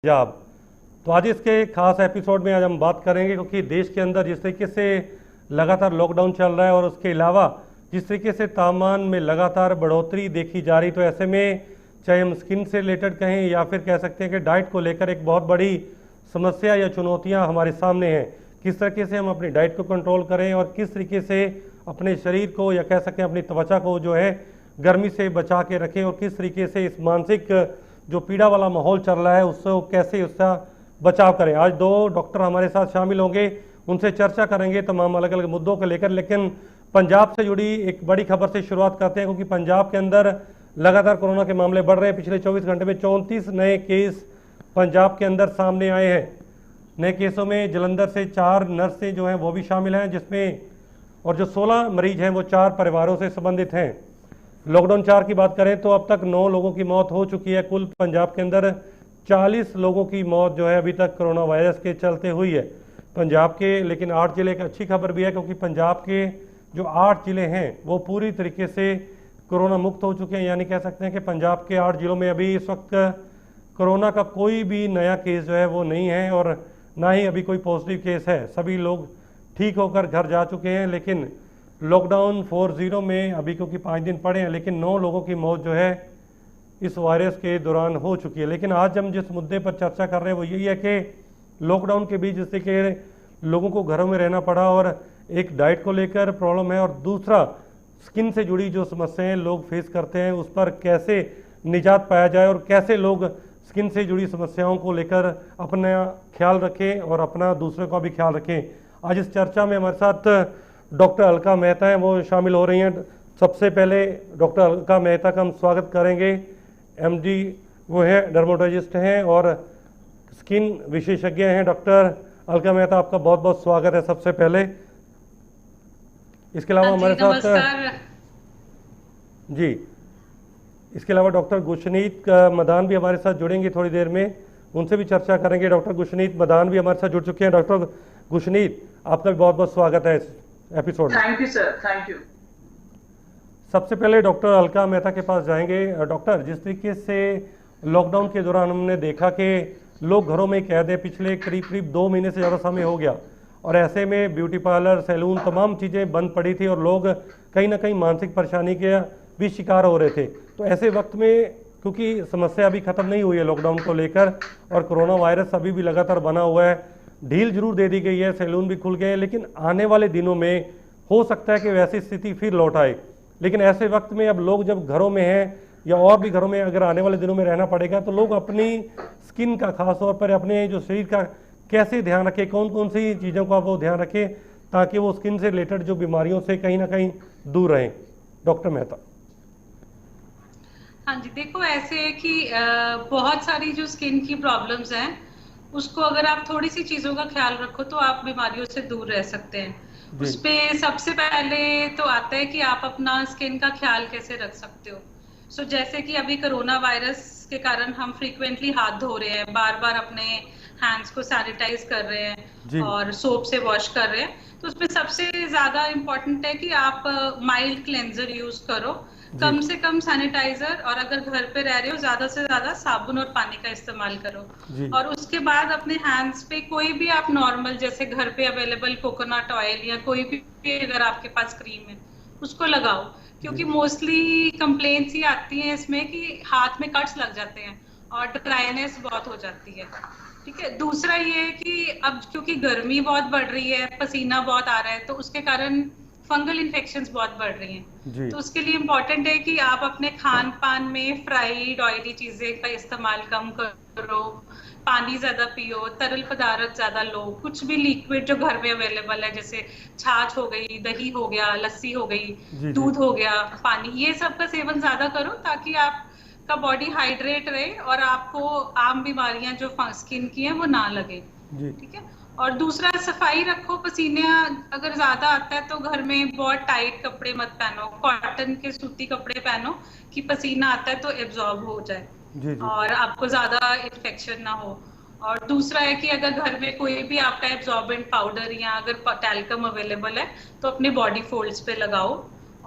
पंजाब। तो आज इसके खास एपिसोड में आज हम बात करेंगे क्योंकि देश के अंदर जिस तरीके से लगातार लॉकडाउन चल रहा है और उसके अलावा जिस तरीके से तापमान में लगातार बढ़ोतरी देखी जा रही, तो ऐसे में चाहे हम स्किन से रिलेटेड कहें या फिर कह सकते हैं कि डाइट को लेकर एक बहुत बड़ी समस्या या चुनौतियां हमारे सामने हैं। किस तरीके से हम अपनी डाइट को कंट्रोल करें और किस तरीके से अपने शरीर को या कह सकते हैं अपनी त्वचा को जो है गर्मी से बचा के रखें और किस तरीके से इस मानसिक जो पीड़ा वाला माहौल चल रहा है उससे कैसे उसका बचाव करें। आज दो डॉक्टर हमारे साथ शामिल होंगे, उनसे चर्चा करेंगे तमाम अलग अलग मुद्दों को लेकर। लेकिन पंजाब से जुड़ी एक बड़ी खबर से शुरुआत करते हैं क्योंकि पंजाब के अंदर लगातार कोरोना के मामले बढ़ रहे हैं। पिछले 24 घंटे में 34 नए केस पंजाब के अंदर सामने आए हैं। नए केसों में जलंधर से 4 नर्सें जो हैं वो भी शामिल हैं, जिसमें और जो 16 मरीज हैं वो 4 परिवारों से संबंधित हैं। लॉकडाउन 4 की बात करें तो अब तक 9 लोगों की मौत हो चुकी है। कुल पंजाब के अंदर 40 लोगों की मौत जो है अभी तक कोरोना वायरस के चलते हुई है पंजाब के। लेकिन 8 जिले एक अच्छी खबर भी है क्योंकि पंजाब के जो 8 जिले हैं वो पूरी तरीके से कोरोना मुक्त हो चुके हैं। यानी कह सकते हैं कि पंजाब के 8 जिलों में अभी इस वक्त कोरोना का कोई भी नया केस जो है वो नहीं है और ना ही अभी कोई पॉजिटिव केस है। सभी लोग ठीक होकर घर जा चुके हैं। लेकिन लॉकडाउन 4.0 में अभी क्योंकि 5 दिन पड़े हैं, लेकिन 9 लोगों की मौत जो है इस वायरस के दौरान हो चुकी है। लेकिन आज हम जिस मुद्दे पर चर्चा कर रहे हैं वो यही है कि लॉकडाउन के बीच जिससे कि लोगों को घरों में रहना पड़ा और एक डाइट को लेकर प्रॉब्लम है और दूसरा स्किन से जुड़ी जो समस्याएं लोग फेस करते हैं उस पर कैसे निजात पाया जाए और कैसे लोग स्किन से जुड़ी समस्याओं को लेकर अपना ख्याल रखें और अपना दूसरे का भी ख्याल रखें। आज इस चर्चा में हमारे साथ डॉक्टर अलका मेहता हैं, वो शामिल हो रही हैं। सबसे पहले डॉक्टर अलका मेहता का हम स्वागत करेंगे। एमडी वो है डर्मेटोलॉजिस्ट हैं और स्किन विशेषज्ञ हैं। डॉक्टर अलका मेहता, आपका बहुत बहुत स्वागत है सबसे पहले। इसके अलावा हमारे साथ जी इसके अलावा डॉक्टर गुशनीत मदान भी हमारे साथ जुड़ेंगे थोड़ी देर में, उनसे भी चर्चा करेंगे। डॉक्टर गुशनीत मदान भी हमारे साथ जुड़ चुके हैं। डॉक्टर गुशनीत, आपका भी बहुत बहुत स्वागत है इस एपिसोड में। Thank you sir, thank you. सबसे पहले डॉक्टर अलका मेहता के पास जाएंगे। डॉक्टर, जिस तरीके से लॉकडाउन के दौरान हमने देखा कि लोग घरों में कैद हैं, पिछले करीब 2 महीने से ज़्यादा समय हो गया और ऐसे में ब्यूटी पार्लर, सैलून, तमाम चीज़ें बंद पड़ी थी और लोग कहीं ना कहीं मानसिक परेशानी के भी शिकार हो रहे थे। तो ऐसे वक्त में क्योंकि समस्या अभी ख़त्म नहीं हुई है लॉकडाउन को लेकर और कोरोना वायरस अभी भी लगातार बना हुआ है, ढील जरूर दे दी गई है, सैलून भी खुल गए हैं, लेकिन आने वाले दिनों में हो सकता है कि वैसी स्थिति फिर लौट आए। लेकिन ऐसे वक्त में अब लोग जब घरों में हैं या और भी घरों में अगर आने वाले दिनों में रहना पड़ेगा तो लोग अपनी स्किन का, खास तौर पर अपने जो शरीर का कैसे ध्यान रखें, कौन कौन सी चीज़ों का वो ध्यान रखें ताकि वो स्किन से रिलेटेड जो बीमारियों से कहीं ना कहीं दूर रहें। डॉक्टर मेहता। हाँ जी, देखो ऐसे है कि बहुत सारी जो स्किन की प्रॉब्लम्स हैं उसको अगर आप थोड़ी सी चीज़ों का ख्याल रखो तो आप बीमारियों से दूर रह सकते हैं। उस पे सबसे पहले तो आता है कि आप अपना स्किन का ख्याल कैसे रख सकते हो। सो जैसे कि अभी कोरोना वायरस के कारण हम फ्रीक्वेंटली हाथ धो रहे हैं, बार बार अपने हैंड्स को सैनिटाइज कर रहे हैं और सोप से वॉश कर रहे हैं। तो उसमें सबसे ज़्यादा इम्पोर्टेंट है कि आप माइल्ड क्लेंजर यूज करो, कम से कम सैनिटाइजर, और अगर घर पे रह रहे हो ज्यादा से ज्यादा साबुन और पानी का इस्तेमाल करो। और उसके बाद अपने हैंड्स पे कोई भी आप नॉर्मल जैसे घर पे अवेलेबल कोकोनट ऑयल या कोई भी अगर आपके पास क्रीम है उसको लगाओ, क्योंकि मोस्टली कंप्लेंट्स ही आती हैं इसमें कि हाथ में कट्स लग जाते हैं और ड्राइनेस बहुत हो जाती है। ठीक है। दूसरा ये है कि अब क्योंकि गर्मी बहुत बढ़ रही है, पसीना बहुत आ रहा है, तो उसके कारण फंगल इन्फेक्शंस बहुत बढ़ रही हैं। तो उसके लिए इम्पोर्टेंट है कि आप अपने खान पान में फ्राइड ऑयली चीजें का इस्तेमाल कम करो, पानी ज्यादा पियो, तरल पदार्थ ज्यादा लो, कुछ भी लिक्विड जो घर में अवेलेबल है जैसे छाछ हो गई, दही हो गया, लस्सी हो गई, दूध हो गया, पानी, ये सब का सेवन ज्यादा करो ताकि आपका बॉडी हाइड्रेट रहे और आपको आम बीमारियां जो स्किन की हैं वो ना लगे। ठीक है। और दूसरा, सफाई रखो। पसीने अगर ज्यादा आता है तो घर में बहुत टाइट कपड़े मत पहनो, कॉटन के सूती कपड़े पहनो कि पसीना आता है तो एब्जॉर्ब हो जाए और आपको ज्यादा इन्फेक्शन ना हो। और दूसरा है कि अगर घर में कोई भी आपका एब्जॉर्बेंट पाउडर या अगर टैल्कम अवेलेबल है तो अपने बॉडी फोल्ड्स पे लगाओ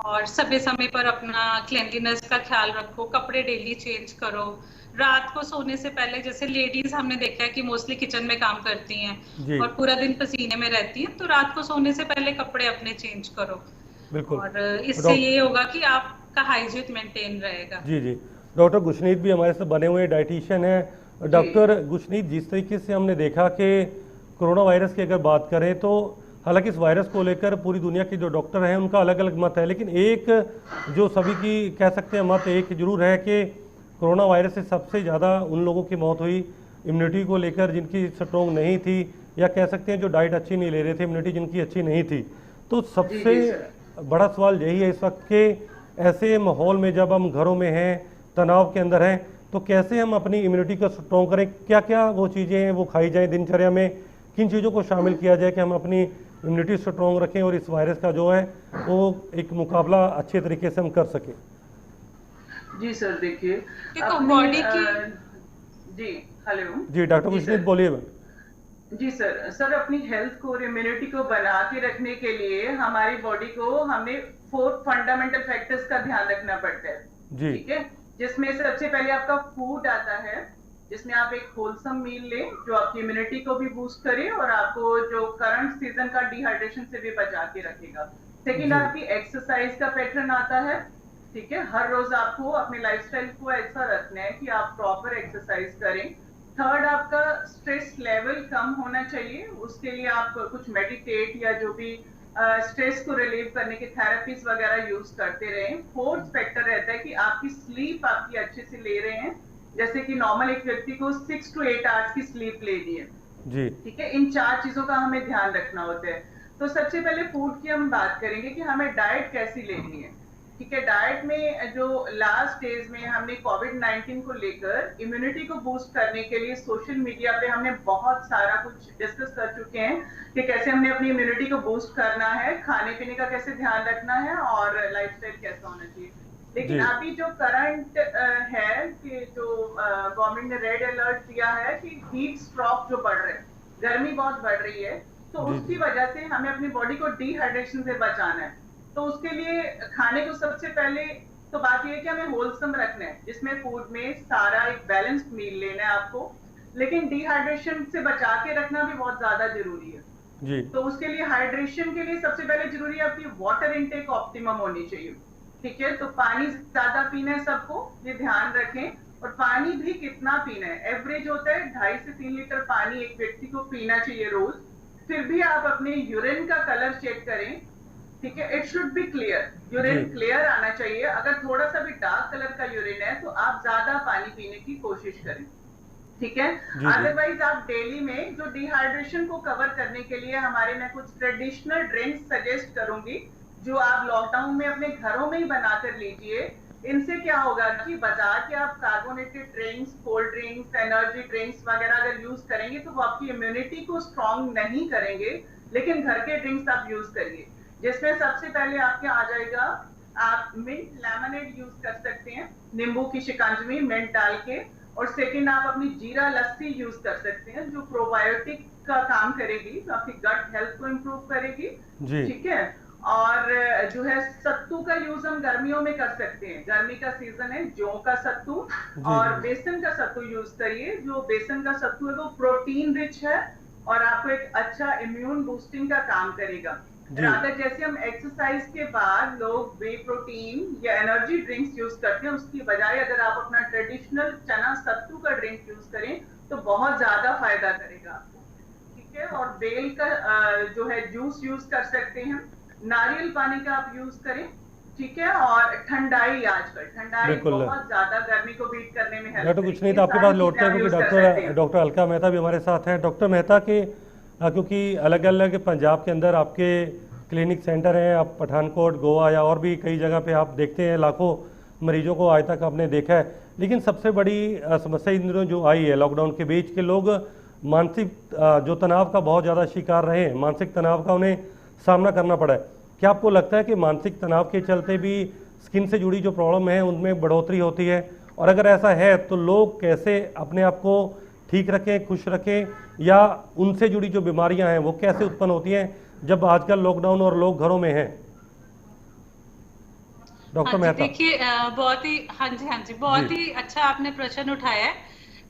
और समय समय पर अपना क्लेanलीनेस का ख्याल रखो, कपड़े डेली चेंज करो, रात को सोने से पहले, जैसे लेडीज हमने देखा है कि मोस्टली किचन में काम करती जी हैं और पूरा दिन पसीने में रहती हैं, तो रात को सोने से पहले कपड़े अपने चेंज करो बिल्कुल। और इससे डॉक्टर ये होगा कि आपका हाइजीन मेंटेन रहेगा। जी जी, डॉक्टर गुशनीत भी हमारे साथ बने हुए डाइटिशियन हैं। जी डॉक्टर गुशनीत, जिस तरीके से हमने देखा कि कोरोना वायरस की अगर बात करें तो हालांकि इस वायरस को लेकर पूरी दुनिया के जो डॉक्टर हैं उनका अलग अलग मत है, लेकिन एक जो सभी की कह सकते हैं मत एक जरूर है कि कोरोना वायरस से सबसे ज़्यादा उन लोगों की मौत हुई इम्यूनिटी को लेकर जिनकी स्ट्रोंग नहीं थी, या कह सकते हैं जो डाइट अच्छी नहीं ले रहे थे, इम्यूनिटी जिनकी अच्छी नहीं थी। तो जी सबसे जी सर। बड़ा सवाल यही है इस वक्त के ऐसे माहौल में जब हम घरों में हैं, तनाव के अंदर हैं, तो कैसे हम अपनी इम्यूनिटी को स्ट्रॉन्ग करें, क्या क्या वो चीज़ें हैं वो खाई जाएं दिनचर्या में, किन चीज़ों को शामिल किया जाए कि हम अपनी इम्यूनिटी स्ट्रॉन्ग रखें और इस वायरस का जो है वो एक मुकाबला अच्छे तरीके से हम कर सकें। जी सर, देखिए देखो अपनी बॉडी की जी हेलो जी डॉक्टर जी गुशनीत सर। बोलिए। जी सर। सर अपनी हेल्थ को और इम्यूनिटी को बना के रखने के लिए हमारी बॉडी को हमें 4 फंडामेंटल फैक्टर्स का ध्यान रखना पड़ता है। जी ठीक है, जिसमें सबसे पहले आपका फूड आता है, जिसमें आप एक होलसम मील लें जो आपकी इम्यूनिटी को भी बूस्ट करे और आपको जो करंट सीजन का डिहाइड्रेशन से भी बचा के रखेगा। सेकेंड जी आपकी एक्सरसाइज का पैटर्न आता है। ठीक है, हर रोज आपको अपने लाइफस्टाइल को ऐसा रखना है कि आप प्रॉपर एक्सरसाइज करें। थर्ड आपका स्ट्रेस लेवल कम होना चाहिए, उसके लिए आप कुछ मेडिटेट या जो भी स्ट्रेस को रिलीव करने के थेरेपीज वगैरह यूज करते रहें। फोर्थ फैक्टर रहता है कि आपकी स्लीप आपकी अच्छे से ले रहे हैं, जैसे कि नॉर्मल एक व्यक्ति को 6 to 8 आवर्स की स्लीप लेनी है। जी ठीक है, इन 4 चीजों का हमें ध्यान रखना होता है। तो सबसे पहले फूड की हम बात करेंगे कि हमें डाइट कैसी लेनी है। ठीक है, डाइट में जो लास्ट डेज में हमने कोविड-19 को लेकर इम्यूनिटी को बूस्ट करने के लिए सोशल मीडिया पे हमने बहुत सारा कुछ डिस्कस कर चुके हैं कि कैसे हमने अपनी इम्यूनिटी को बूस्ट करना है, खाने पीने का कैसे ध्यान रखना है और लाइफस्टाइल कैसा होना चाहिए। लेकिन जी अभी जो करंट है कि जो गवर्नमेंट ने रेड अलर्ट दिया है कि हीट स्ट्रोक जो बढ़ रहे हैं, गर्मी बहुत बढ़ रही है, तो जी उसकी जी वजह से हमें अपनी बॉडी को डिहाइड्रेशन से बचाना है। तो उसके लिए खाने को सबसे पहले तो बात यह है कि हमें होलसम रखना है, जिसमें फूड में सारा एक बैलेंस्ड मील लेना है आपको, लेकिन डिहाइड्रेशन से बचा के रखना भी बहुत ज्यादा जरूरी है। जी तो उसके लिए हाइड्रेशन के लिए सबसे पहले जरूरी है आपकी वाटर इनटेक ऑप्टिमम होनी चाहिए। ठीक है, तो पानी ज्यादा पीना है सबको, ये ध्यान रखें। और पानी भी कितना पीना है, एवरेज होता है 2.5 से 3 लीटर पानी एक व्यक्ति को पीना चाहिए रोज। फिर भी आप अपने यूरिन का कलर चेक करें। ठीक है, it should be clear, urine जी क्लियर आना चाहिए। अगर थोड़ा सा भी डार्क कलर का यूरिन है तो आप ज्यादा पानी पीने की कोशिश करें। ठीक है, जी जी अदरवाइज आप डेली में जो डिहाइड्रेशन को कवर करने के लिए हमारे मैं कुछ ट्रेडिशनल ड्रिंक्स सजेस्ट करूंगी जो आप लॉकडाउन में अपने घरों में ही बनाकर लीजिए। इनसे क्या होगा कि बाजार के आप carbonated drinks, cold drinks, energy drinks वगैरह अगर यूज करेंगे तो वो आपकी इम्यूनिटी को स्ट्रॉन्ग नहीं करेंगे, लेकिन घर के ड्रिंक्स आप यूज करिए, जिसमें सबसे पहले आपके आ जाएगा, आप मिंट लेमनेड यूज कर सकते हैं, नींबू की शिकंजवी मिंट डाल के। और सेकंड आप अपनी जीरा लस्सी यूज कर सकते हैं जो प्रोबायोटिक का काम करेगी, तो आपकी गट हेल्थ को इम्प्रूव करेगी। जी ठीक है, और जो है सत्तू का यूज हम गर्मियों में कर सकते हैं, गर्मी का सीजन है, जौ का सत्तू जी और जी बेसन का सत्तू यूज करिए। जो बेसन का सत्तू है वो प्रोटीन रिच है और आपको एक अच्छा इम्यून बूस्टिंग का काम करेगा। जी अगर जैसे हम एक्सरसाइज के बाद लोग वे प्रोटीन या एनर्जी ड्रिंक्स यूज करते हैं, उसकी बजाय अगर आप अपना ट्रेडिशनल चना सत्तू का ड्रिंक यूज करें तो बहुत ज्यादा फायदा करेगा आपको। ठीक है, और बेल का जो है जूस यूज कर सकते हैं, नारियल पानी का आप यूज करें। ठीक है, और ठंडाई, आजकल ठंडाई बिल्कुल। बहुत ज्यादा गर्मी को बीट करने में हेल्प डॉक्टर करेगी। कुछ नहीं, तो आपके पास लौटते हैं क्योंकि डॉक्टर डॉक्टर अलका मेहता भी हमारे साथ हैं। डॉक्टर मेहता के क्योंकि अलग अलग पंजाब के अंदर आपके क्लिनिक सेंटर हैं, आप पठानकोट, गोवा या और भी कई जगह पे आप देखते हैं, लाखों मरीजों को आज तक आपने देखा है। लेकिन सबसे बड़ी समस्या इन दिनों जो आई है लॉकडाउन के बीच के लोग मानसिक जो तनाव का बहुत ज़्यादा शिकार रहे हैं, मानसिक तनाव का उन्हें सामना करना पड़ा है। क्या आपको लगता है कि मानसिक तनाव के चलते भी स्किन से जुड़ी जो प्रॉब्लम है उनमें बढ़ोतरी होती है, और अगर ऐसा है तो लोग कैसे अपने आप को ठीक रखें, खुश रखें, या उनसे जुड़ी जो बीमारियां हैं वो कैसे उत्पन्न होती हैं जब आजकल लॉकडाउन और लोग घरों में हैं? डॉक्टर हाँ जी, मेहता। देखिए बहुत ही, हाँ जी हाँ जी, बहुत जी ही अच्छा आपने प्रश्न उठाया है।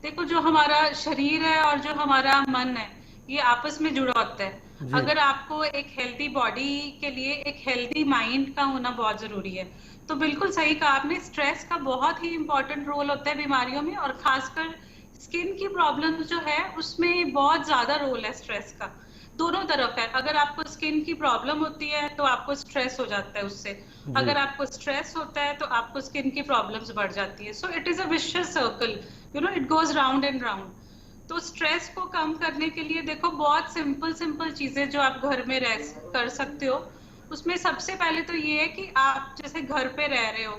देखो, जो हमारा शरीर है और जो हमारा मन है, ये आपस में जुड़ा होता है। जी अगर आपको एक हेल्दी बॉडी के लिए एक हेल्दी माइंड का होना बहुत जरूरी है। तो बिल्कुल सही कहा आपने, स्ट्रेस का बहुत ही इंपॉर्टेंट रोल होता है बीमारियों में, और खासकर स्किन की प्रॉब्लम जो है उसमें बहुत ज्यादा रोल है स्ट्रेस का। दोनों तरफ है, अगर आपको स्किन की प्रॉब्लम होती है तो आपको स्ट्रेस हो जाता है उससे, जी अगर आपको स्ट्रेस होता है तो आपको स्किन की प्रॉब्लम्स बढ़ जाती है। So it is a vicious circle, you know, it goes round and round. तो स्ट्रेस को कम करने के लिए देखो, बहुत सिंपल सिंपल चीजें जो आप घर में रह कर सकते हो। उसमें सबसे पहले तो ये है कि आप जैसे घर पे रह रहे हो,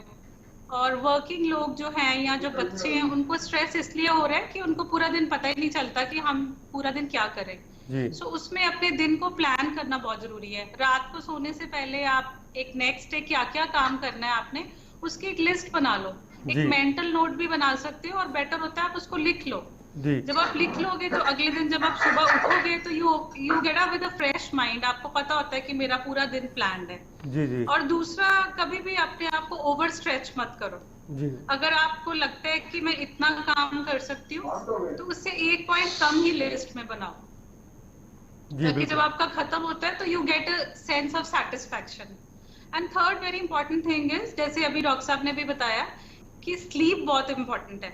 और वर्किंग लोग जो हैं या जो बच्चे हैं, उनको स्ट्रेस इसलिए हो रहा है कि उनको पूरा दिन पता ही नहीं चलता कि हम पूरा दिन क्या करें। जी सो उसमें अपने दिन को प्लान करना बहुत जरूरी है। रात को सोने से पहले आप एक नेक्स्ट डे क्या क्या काम करना है आपने, उसकी एक लिस्ट बना लो। एक जी मेंटल नोट भी बना सकते हो, और बेटर होता है आप उसको लिख लो। जी जब आप लिख लोगे तो अगले दिन जब आप सुबह उठोगे तो you get up with a fresh mind. आपको पता होता है कि मेरा पूरा दिन प्लान्ड है। जी जी और दूसरा, कभी भी अपने आप को ओवर स्ट्रेच मत करो। जी अगर आपको लगता है कि मैं इतना काम कर सकती हूँ, तो उससे एक पॉइंट कम ही लिस्ट में बनाओ, जी ताकि जब बिल्कुल आपका खत्म होता है तो you get a sense of satisfaction. And third very important thing is, जैसे अभी डॉक्टर साहब ने भी बताया, कि स्लीप बहुत इंपॉर्टेंट है,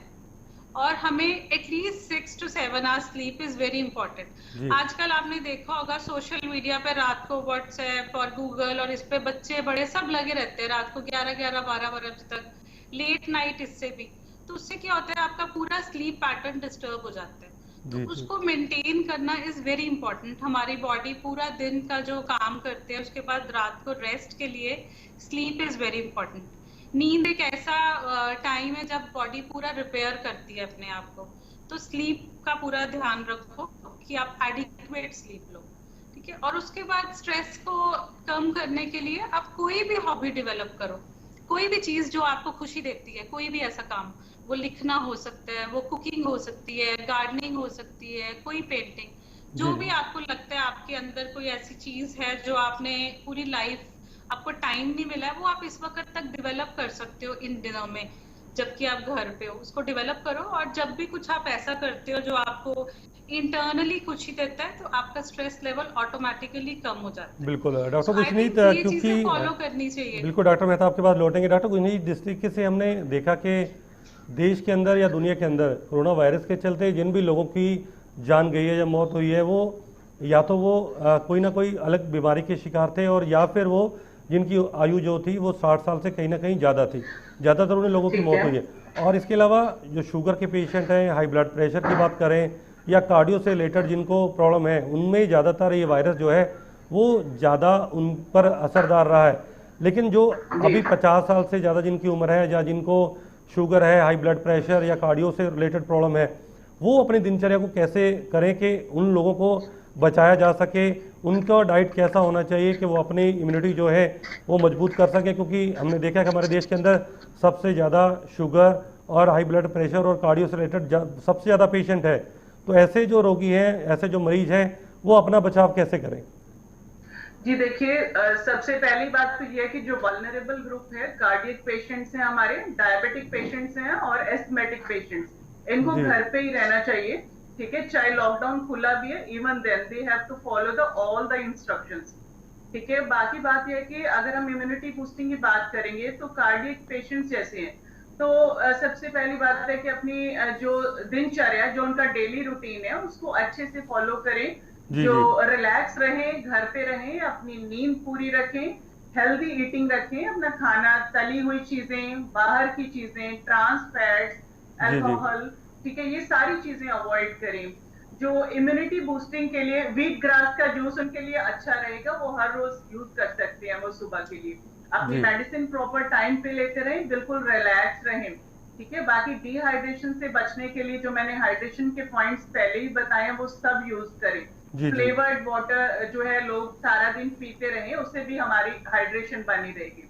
और हमें at least 6 to 7 hours sleep is very जी इंपॉर्टेंट। आजकल आपने देखा होगा सोशल मीडिया पे रात को व्हाट्सएप और गूगल और इस पे बच्चे बड़े सब लगे रहते हैं रात को 11-11, 12 बजे तक, लेट नाइट। इससे भी, तो उससे क्या होता है, आपका पूरा स्लीप पैटर्न डिस्टर्ब हो जाता है। तो जी जी उसको मेंटेन करना इज वेरी इंपॉर्टेंट। हमारी बॉडी पूरा दिन का जो काम करते हैं, उसके बाद रात को रेस्ट के लिए स्लीप इज वेरी इंपॉर्टेंट। नींद एक ऐसा टाइम है जब बॉडी पूरा रिपेयर करती है अपने आप को। तो स्लीप का पूरा ध्यान रखो कि आप एडिक्वेट स्लीप लो, ठीक है। और उसके बाद स्ट्रेस को कम करने के लिए आप कोई भी हॉबी डेवलप करो। कोई भी चीज जो आपको खुशी देती है, कोई भी ऐसा काम, वो लिखना हो सकता है, वो कुकिंग हो सकती है, गार्डनिंग हो सकती है, कोई पेंटिंग, जी जो जी भी आपको लगता है आपके अंदर कोई ऐसी चीज है जो आपने पूरी लाइफ आपको टाइम नहीं मिला है, वो आप इस वक्त तक डेवलप कर सकते हो इन दिनों में जबकि आप घर पे हो। उसको डेवलप करो, और जब भी कुछ आप ऐसा करते हो जो आपको इंटरनली खुशी देता है, तो आपका स्ट्रेस लेवल ऑटोमेटिकली कम हो जाता है। बिल्कुल डॉक्टर सो आई गुरनीत, थिंक ये क्योंकि चीजें फॉलो करनी चाहिए। बिल्कुल डॉक्टर मेहता आपके पास लौटेंगे। डॉक्टर गुरनीत, जिस तरीके से हमने देखा कि देश के अंदर या दुनिया के अंदर कोरोना वायरस के चलते जिन भी लोगों की जान गई है या मौत हुई है, वो या तो वो कोई ना कोई अलग बीमारी के शिकार थे, और या फिर वो जिनकी आयु जो थी वो 60 साल से कहीं ना कहीं ज़्यादा थी, ज़्यादातर उन्हें लोगों की ठीक मौत है। हुई है। और इसके अलावा जो शुगर के पेशेंट हैं, हाई ब्लड प्रेशर की बात करें, या कार्डियो से रिलेटेड जिनको प्रॉब्लम है, उनमें ज़्यादातर ये वायरस जो है वो ज़्यादा उन पर असरदार रहा है। लेकिन जो अभी 50 साल से ज़्यादा जिनकी उम्र है, या जिनको शुगर है, हाई ब्लड प्रेशर या कार्डियो से रिलेटेड प्रॉब्लम है, वो अपनी दिनचर्या को कैसे करें कि उन लोगों को बचाया जा सके, उनका डाइट कैसा होना चाहिए कि वो अपनी इम्यूनिटी जो है वो मजबूत कर सके। क्योंकि हमने देखा है कि हमारे देश के अंदर सबसे ज़्यादा शुगर और हाई ब्लड प्रेशर और कार्डियो से रिलेटेड सबसे ज़्यादा पेशेंट है। तो ऐसे जो रोगी हैं, ऐसे जो मरीज हैं, वो अपना बचाव कैसे करें? जी देखिए, सबसे पहली बात तो ये है कि जो वल्नरेबल ग्रुप है, कार्डियक पेशेंट्स हैं, हमारे डायबिटिक पेशेंट्स हैं और एस्थमेटिक पेशेंट्स, इनको जी घर पे ही रहना चाहिए, ठीक है। चाहे लॉकडाउन खुला भी है, even then they have to follow the all the instructions, ठीक है। बाकी बात यह है कि अगर हम इम्यूनिटी बूस्टिंग की बात करेंगे तो कार्डियक पेशेंट्स जैसे हैं, तो सबसे पहली बात है कि अपनी जो दिनचर्या, जो उनका डेली रूटीन है, उसको अच्छे से फॉलो करें। जी जो जी रिलैक्स रहें, घर पे रहें, अपनी नींद पूरी रखें, हेल्दी ईटिंग रखें, अपना खाना, तली हुई चीजें, बाहर की चीजें, ट्रांस फैट्स, जी जी अल्कोहल, ठीक है, ये सारी चीजें अवॉइड करें। जो इम्यूनिटी बूस्टिंग के लिए व्हीट ग्रास का जूस उनके लिए अच्छा रहेगा, वो हर रोज यूज कर सकते हैं वो सुबह के लिए। अपनी जी मेडिसिन प्रॉपर टाइम पे लेते रहें, बिल्कुल रिलैक्स रहें, ठीक है। बाकी डिहाइड्रेशन से बचने के लिए जो मैंने हाइड्रेशन के पॉइंट्स पहले ही बताए हैं, वो सब यूज करें। जी जी फ्लेवर्ड वाटर जो है लोग सारा दिन पीते रहें, उससे भी हमारी हाइड्रेशन बनी रहेगी,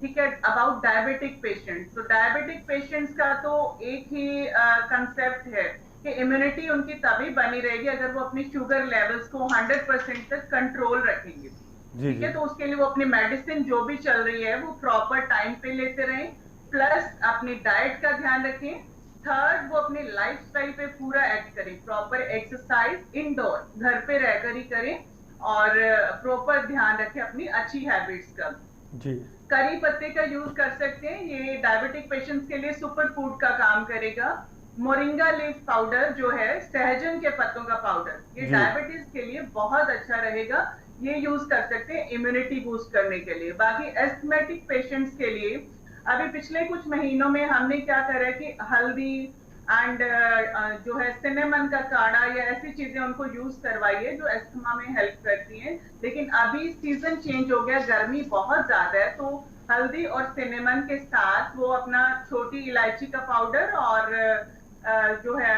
ठीक है। अबाउट डायबिटिक पेशेंट्स, तो डायबिटिक पेशेंट्स का तो एक ही कंसेप्ट है कि इम्यूनिटी उनकी तभी बनी रहेगी अगर वो अपनी शुगर लेवल्स को 100% तक कंट्रोल रखेंगे, जी ठीक है, जी तो उसके लिए वो अपनी मेडिसिन जो भी चल रही है वो प्रॉपर टाइम पे लेते रहें, प्लस अपनी डाइट का ध्यान रखें। थर्ड, वो अपनी लाइफस्टाइल पे पूरा एक्ट करें, प्रॉपर एक्सरसाइज इंडोर घर पे रहकर ही करें, और प्रॉपर ध्यान रखें अपनी अच्छी हैबिट्स का। जी करी पत्ते का यूज कर सकते हैं, ये डायबिटिक पेशेंट्स के लिए सुपर फूड का काम करेगा। मोरिंगा लीफ पाउडर जो है, सहजन के पत्तों का पाउडर, ये जी डायबिटीज के लिए बहुत अच्छा रहेगा, ये यूज कर सकते हैं इम्यूनिटी बूस्ट करने के लिए। बाकी एस्थमेटिक पेशेंट्स के लिए अभी पिछले कुछ महीनों में हमने क्या करा है कि हल्दी एंड जो है सिनेमन का काढ़ा या ऐसी चीजें उनको यूज करवाई है जो एस्थमा में हेल्प करती हैं। लेकिन अभी सीजन चेंज हो गया, गर्मी बहुत ज्यादा है, तो हल्दी और सिनेमन के साथ वो अपना छोटी इलायची का पाउडर और जो है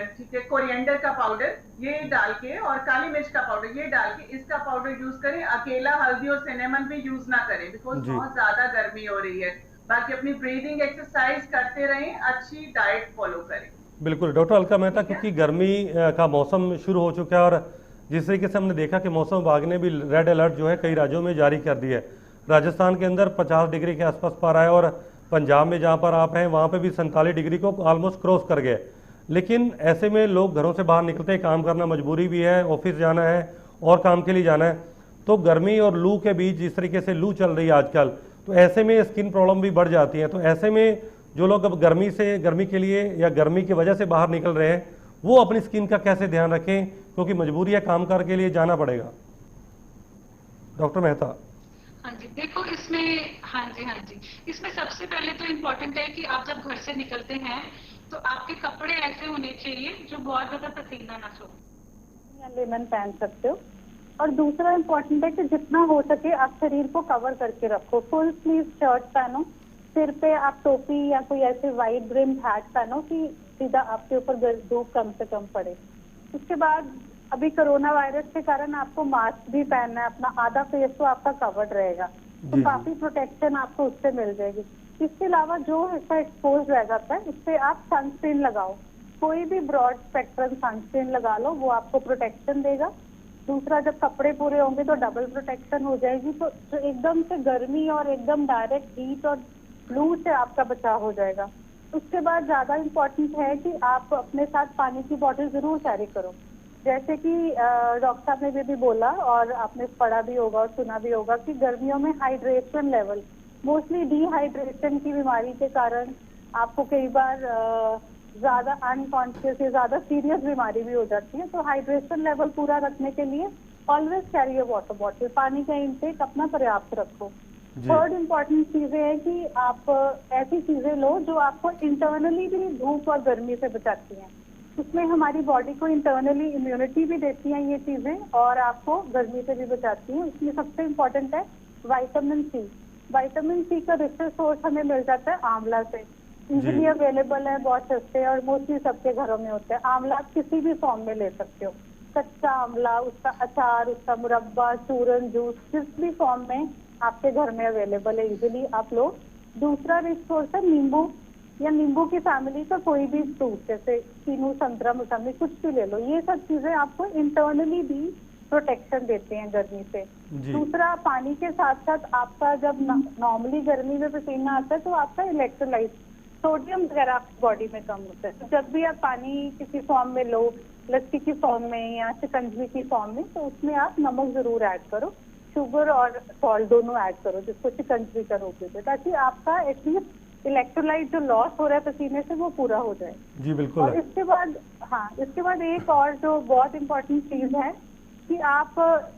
ठीक है कोरिएंडर का पाउडर ये डाल के, और काली मिर्च का पाउडर ये डाल के, इसका पाउडर यूज करें। अकेला हल्दी और सिनेमन भी यूज ना करें, बिकॉज जी बहुत ज्यादा गर्मी हो रही है। बाकी अपनी ब्रीदिंग एक्सरसाइज करते रहें, अच्छी डाइट फॉलो करें। बिल्कुल डॉक्टर अलका मेहता, ठीक है। क्योंकि गर्मी का मौसम शुरू हो चुका है और जिस तरीके से हमने देखा कि मौसम विभाग ने भी रेड अलर्ट जो है कई राज्यों में जारी कर दिया है। राजस्थान के अंदर 50 डिग्री के आसपास पारा है और पंजाब में जहाँ पर आप हैं वहाँ पे भी 47 डिग्री को ऑलमोस्ट क्रॉस कर गए। लेकिन ऐसे में लोग घरों से बाहर निकलते हैं, काम करना मजबूरी भी है, ऑफिस जाना है और काम के लिए जाना है, तो गर्मी और लू के बीच जिस तरीके से लू चल रही है आजकल, तो ऐसे में स्किन प्रॉब्लम भी बढ़ जाती हैं। तो ऐसे में जो लोग अब गर्मी के लिए या गर्मी की वजह से बाहर निकल रहे हैं, वो अपनी स्किन का कैसे ध्यान रखें, क्योंकि मजबूरी है, काम कर के लिए जाना पड़ेगा। डॉक्टर मेहता। हाँ जी, देखो इसमें, हाँ जी, इसमें सबसे पहले तो इम्पोर्टेंट है कि आप जब घर से निकलते हैं तो आपके कपड़े ऐसे होने चाहिए जो बहुत ज्यादा पसीना ना छोड़े, या लेमन पहन सकते हो। और दूसरा इम्पोर्टेंट है कि जितना हो सके आप शरीर को कवर करके रखो, फुल स्लीव शर्ट पहनो, सिर पे आप टोपी या कोई ऐसे वाइड ब्रिम हैट पहनो कि सीधा आपके ऊपर धूप कम से कम पड़े। उसके बाद अभी कोरोना वायरस के कारण आपको मास्क भी पहनना है, अपना आधा फेस तो आपका कवर्ड रहेगा, तो काफी प्रोटेक्शन आपको उससे मिल जाएगी। इसके अलावा जो हिस्सा एक्सपोज रह जाता है उस पर आप सनस्क्रीन लगाओ, कोई भी ब्रॉड स्पेक्ट्रम सनस्क्रीन लगा लो, वो आपको प्रोटेक्शन देगा। दूसरा, जब कपड़े पूरे होंगे तो डबल प्रोटेक्शन हो जाएगी, तो एकदम से गर्मी और एकदम डायरेक्ट हीट और लू से आपका बचाव हो जाएगा। उसके बाद ज्यादा इम्पोर्टेंट है कि आप अपने साथ पानी की बोतल जरूर कैरी करो, जैसे कि डॉक्टर साहब ने भी बोला और आपने पढ़ा भी होगा और सुना भी होगा कि गर्मियों में हाइड्रेशन लेवल, मोस्टली डिहाइड्रेशन की बीमारी के कारण आपको कई बार ज्यादा अनकॉन्शियस या ज्यादा सीरियस बीमारी भी हो जाती है। तो हाइड्रेशन लेवल पूरा रखने के लिए always carry a water bottle, पानी का इंटेक अपना पर्याप्त रखो। थर्ड इम्पोर्टेंट चीजें है कि आप ऐसी चीजें लो जो आपको इंटरनली भी धूप और गर्मी से बचाती हैं। उसमें हमारी बॉडी को इंटरनली इम्यूनिटी भी देती हैं ये चीजें, और आपको गर्मी से भी बचाती हैं। उसमें सबसे इम्पोर्टेंट है विटामिन सी। विटामिन सी का रिसर्च सोर्स हमें मिल जाता है आंवला से, इजीली अवेलेबल है, बहुत सस्ते और मोस्टली सबके घरों में होते हैं। आंवला आप किसी भी फॉर्म में ले सकते हो, कच्चा आंवला, उसका अचार, उसका मुरब्बा, चूरन, जूस, जिस भी फॉर्म में आपके घर में अवेलेबल है इजीली आप लो। दूसरा रिसोर्स है नींबू, या नींबू की फैमिली का कोई भी फ्रूट, जैसे कीनू, संतरा, मौसमी, कुछ भी ले लो। ये सब चीजें आपको इंटरनली भी प्रोटेक्शन देते हैं गर्मी से। दूसरा, पानी के साथ साथ आपका जब नॉर्मली गर्मी में पसीना आता है तो आपका इलेक्ट्रोलाइट, सोडियम वगैरह बॉडी में कम होता है। तो जब भी आप पानी किसी फॉर्म में लो, लस्सी की फॉर्म में या शिकंजी की फॉर्म में, तो उसमें आप नमक जरूर ऐड करो, शुगर और सॉल्ट दोनों ऐड करो, जिसको शिकंजी का रोक देते, ताकि आपका एटलीस्ट इलेक्ट्रोलाइट जो लॉस हो रहा है पसीने से वो पूरा हो जाए। जी बिल्कुल। और इसके बाद एक और जो बहुत इम्पोर्टेंट चीज है कि आप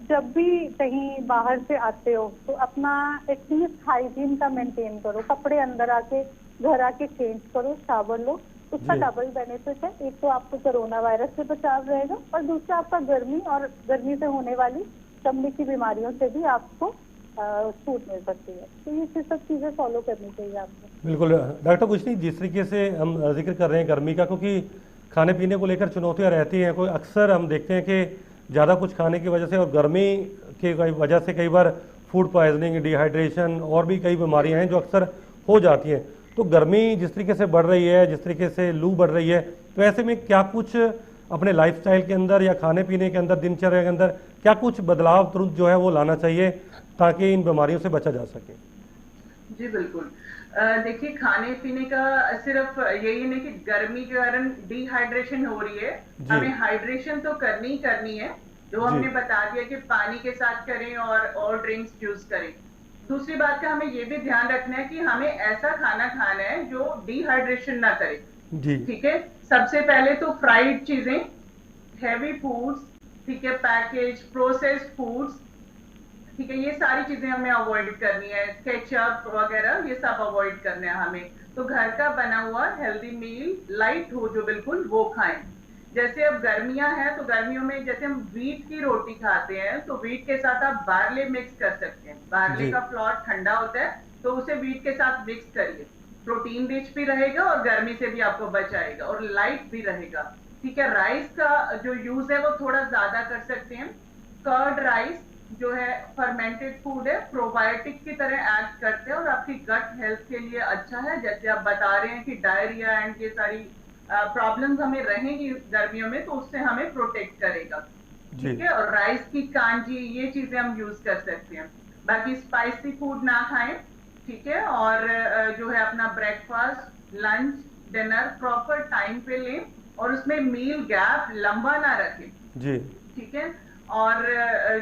जब भी कहीं बाहर से आते हो तो अपना एटलीस्ट हाइजीन का मेंटेन करो, कपड़े अंदर आके घर आके चेंज करो, शावर लो। उसका डबल बेनिफिट है, एक तो आपको कोरोना वायरस से बचाव रहेगा और दूसरा आपका गर्मी और गर्मी से होने वाली चमड़ी की बीमारियों से भी आपको छूट मिल सकती है। तो ये सब चीजें फॉलो करनी चाहिए आपको। बिल्कुल डॉक्टर, कुछ नहीं, जिस तरीके से हम जिक्र कर रहे हैं गर्मी का, क्योंकि खाने पीने को लेकर चुनौतियां रहती हैं। कोई अक्सर हम देखते हैं कि ज़्यादा कुछ खाने की वजह से और गर्मी की वजह से कई बार फूड पॉइजनिंग, डिहाइड्रेशन और भी कई बीमारियां हैं जो अक्सर हो जाती हैं। तो गर्मी जिस तरीके से बढ़ रही है, जिस तरीके से लू बढ़ रही है, तो ऐसे में क्या कुछ अपने लाइफस्टाइल के अंदर या खाने पीने के अंदर, दिनचर्या के अंदर क्या कुछ बदलाव तुरंत जो है वो लाना चाहिए ताकि इन बीमारियों से बचा जा सके? जी बिल्कुल। देखिए, खाने पीने का सिर्फ यही नहीं कि गर्मी के कारण डिहाइड्रेशन हो रही है, हमें हाइड्रेशन तो करनी ही करनी है, जो हमने बता दिया कि पानी के साथ करें और ड्रिंक्स यूज करें। दूसरी बात का हमें ये भी ध्यान रखना है कि हमें ऐसा खाना खाना है जो डिहाइड्रेशन ना करे। ठीक है, सबसे पहले तो फ्राइड चीजें, हैवी फूड्स, ठीक है, पैकेज प्रोसेस्ड फूड्स, ठीक है, ये सारी चीजें हमें अवॉइड करनी है, केचप वगैरह ये सब अवॉइड करना है हमें। तो घर का बना हुआ हेल्दी मील लाइट हो जो बिल्कुल, वो खाएं। जैसे अब गर्मियां हैं तो गर्मियों में जैसे हम व्हीट की रोटी खाते हैं तो व्हीट के साथ आप बार्ले मिक्स कर सकते हैं। बार्ले का फ्लोर ठंडा होता है तो उसे व्हीट के साथ मिक्स करिए, प्रोटीन रिच भी रहेगा और गर्मी से भी आपको बचाएगा और लाइट भी रहेगा। ठीक है, राइस का जो यूज है वो थोड़ा ज्यादा कर सकते हैं। कर्ड राइस जो है फर्मेंटेड फूड है, प्रोबायोटिक की तरह एक्ट करते हैं और आपकी गट हेल्थ के लिए अच्छा है। जैसे आप बता रहे हैं कि डायरिया एंड ये सारी प्रॉब्लम्स हमें रहेंगी गर्मियों में, तो उससे हमें प्रोटेक्ट करेगा। ठीक है, और राइस की कांजी ये चीजें हम यूज कर सकते हैं। बाकी स्पाइसी फूड ना खाएं, ठीक है, और जो है अपना breakfast, lunch, dinner proper time पे लें और उसमें मील गैप लंबा ना रखें जी। ठीक है, और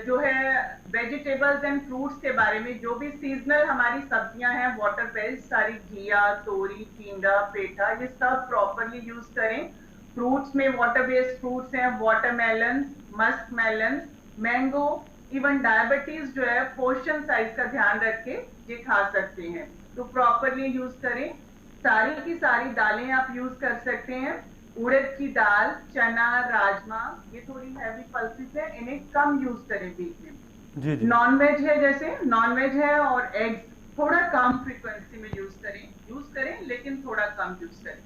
जो है वेजिटेबल्स एंड फ्रूट्स के बारे में, जो भी सीजनल हमारी सब्जियां हैं वाटर बेस्ड सारी, घिया, तोरी, टिंडा, पेठा, ये सब प्रॉपरली यूज करें। फ्रूट्स में वाटर बेस्ड फ्रूट्स हैं, watermelon, musk melon, mango, even diabetes जो है पोर्शन साइज का ध्यान रख के ये खा सकते हैं, तो प्रॉपरली यूज करें। सारी की सारी दालें आप यूज कर सकते हैं, उड़द की दाल, चना, राजमा, ये थोड़ी हैवी पल्सेस है, इन्हें कम यूज करें वीक में। नॉन वेज है, जैसे नॉन वेज है और एग्स थोड़ा कम फ्रीक्वेंसी में यूज करें लेकिन थोड़ा कम यूज करें।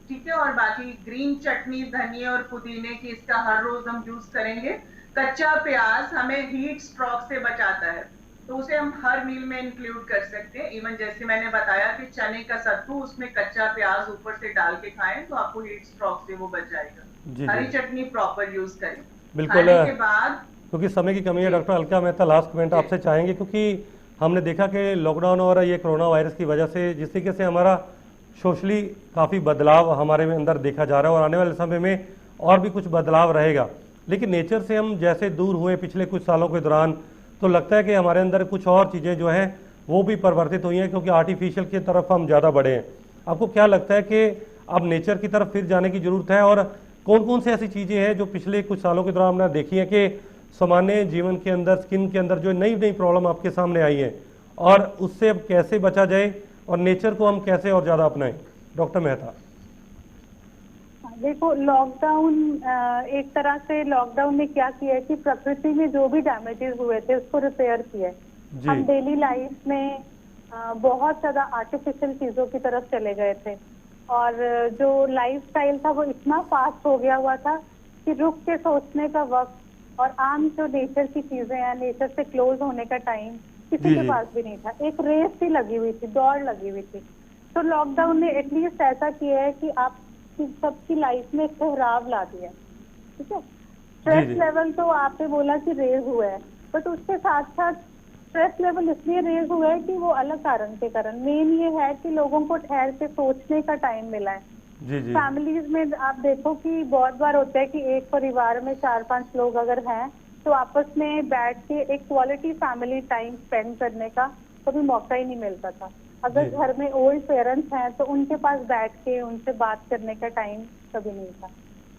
ठीक है, और बाकी ग्रीन चटनी धनिया और पुदीने की, इसका हर रोज हम यूज करेंगे। कच्चा प्याज हमें हीट स्ट्रोक से बचाता है, तो उसे हम हर मील में इंक्लूड कर सकते हैं। इवन जैसे मैंने बताया कि चने का सत्तू, उसमें कच्चा प्याज ऊपर से डाल के खाएं तो आपको हीट स्ट्रोक से वो बचाएगा। हरी चटनी प्रॉपर यूज करें। बिल्कुल, खाने के बाद, क्योंकि समय की कमी है doctor Alka Mehta, last comment आपसे चाहेंगे, क्योंकि हमने देखा कि लॉकडाउन और ये कोरोना वायरस की वजह से जिस तरीके से हमारा सोशली काफ़ी बदलाव हमारे में अंदर देखा जा रहा है और आने वाले समय में और भी कुछ बदलाव रहेगा, लेकिन नेचर से हम जैसे दूर हुए पिछले कुछ सालों के दौरान, तो लगता है कि हमारे अंदर कुछ और चीज़ें जो हैं वो भी परिवर्तित हुई हैं, क्योंकि आर्टिफिशियल की तरफ हम ज़्यादा बढ़े हैं। आपको क्या लगता है कि अब नेचर की तरफ फिर जाने की ज़रूरत है, और कौन कौन सी ऐसी चीज़ें हैं जो पिछले कुछ सालों के दौरान हमने देखी है कि सामान्य जीवन के अंदर, स्किन के अंदर जो नई नई प्रॉब्लम आपके सामने आई है, और उससे अब कैसे बचा जाए और नेचर को हम कैसे और ज़्यादा अपनाएं? डॉक्टर मेहता। देखो, लॉकडाउन एक तरह से लॉकडाउन ने क्या किया है कि प्रकृति में जो भी डैमेजेस हुए थे उसको रिपेयर किया है। हम डेली लाइफ में बहुत ज्यादा आर्टिफिशियल चीजों की तरफ चले गए थे, और जो लाइफस्टाइल था वो इतना फास्ट हो गया हुआ था कि रुक के सोचने का वक्त और आम जो नेचर की चीजें हैं, नेचर से क्लोज होने का टाइम किसी के पास भी नहीं था। एक रेस सी लगी हुई थी, दौड़ लगी हुई थी। तो लॉकडाउन ने एटलीस्ट ऐसा किया है कि आप सबकी लाइफ में ठहराव ला दिया। ठीक है, स्ट्रेस लेवल तो आपने बोला कि रेज हुआ है, बट उसके साथ साथ स्ट्रेस लेवल इसलिए रेज हुआ है कि वो अलग कारण के कारण, मेन ये है कि लोगों को ठहर के सोचने का टाइम मिला है। फैमिलीज में आप देखो कि बहुत बार होता है कि एक परिवार में 4-5 लोग अगर हैं तो आपस में बैठ के एक क्वालिटी फैमिली टाइम स्पेंड करने का कभी मौका ही नहीं मिलता था। अगर घर में ओल्ड पेरेंट्स हैं तो उनके पास बैठ के उनसे बात करने का टाइम कभी नहीं था।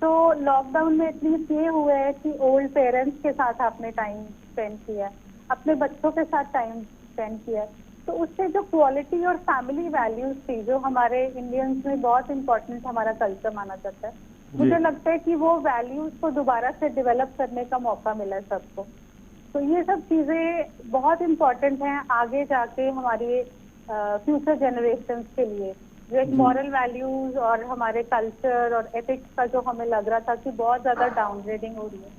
तो लॉकडाउन में एटलीस्ट ये हुआ है कि ओल्ड पेरेंट्स के साथ आपने टाइम स्पेंड किया, अपने बच्चों के साथ टाइम स्पेंड किया, तो उससे जो क्वालिटी और फैमिली वैल्यूज थी जो हमारे इंडियंस में बहुत इंपॉर्टेंट हमारा कल्चर माना जाता है, मुझे लगता है कि वो वैल्यूज को दोबारा से डेवलप करने का मौका मिला है सबको। तो ये सब चीजें बहुत इम्पोर्टेंट हैं आगे जाके हमारी फ्यूचर जनरेशंस के लिए, जो एक मॉरल वैल्यूज और हमारे कल्चर और एथिक्स का जो हमें लग रहा था कि बहुत ज्यादा डाउनग्रेडिंग हो रही है,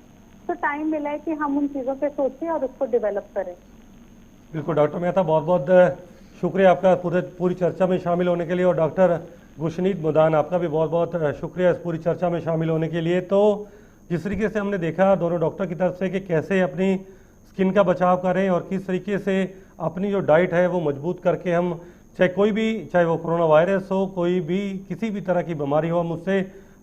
तो टाइम मिला है कि हम उन चीजों पे सोचें और उसको डेवलप करें। बिल्कुल डॉक्टर मेहता, बहुत बहुत शुक्रिया आपका पूरी चर्चा में शामिल होने के लिए। और डॉक्टर गुशनीत मुदान, आपका भी बहुत बहुत शुक्रिया इस पूरी चर्चा में शामिल होने के लिए। तो जिस तरीके से हमने देखा दोनों डॉक्टर की तरफ से कि कैसे अपनी स्किन का बचाव करें और किस तरीके से अपनी जो डाइट है वो मजबूत करके हम चाहे वो कोरोना वायरस हो, कोई भी किसी भी तरह की बीमारी हो, हम उससे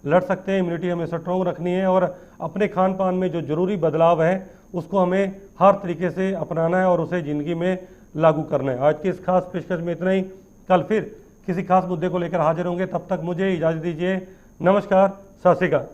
लड़ सकते हैं। इम्यूनिटी हमें स्ट्रॉन्ग रखनी है और अपने खान पान में जो ज़रूरी बदलाव है उसको हमें हर तरीके से अपनाना है और उसे ज़िंदगी में लागू करना है। आज की इस खास पेशकश में इतना ही। कल फिर किसी खास मुद्दे को लेकर हाजिर होंगे, तब तक मुझे इजाज़त दीजिए। नमस्कार, सत श्री अकाल।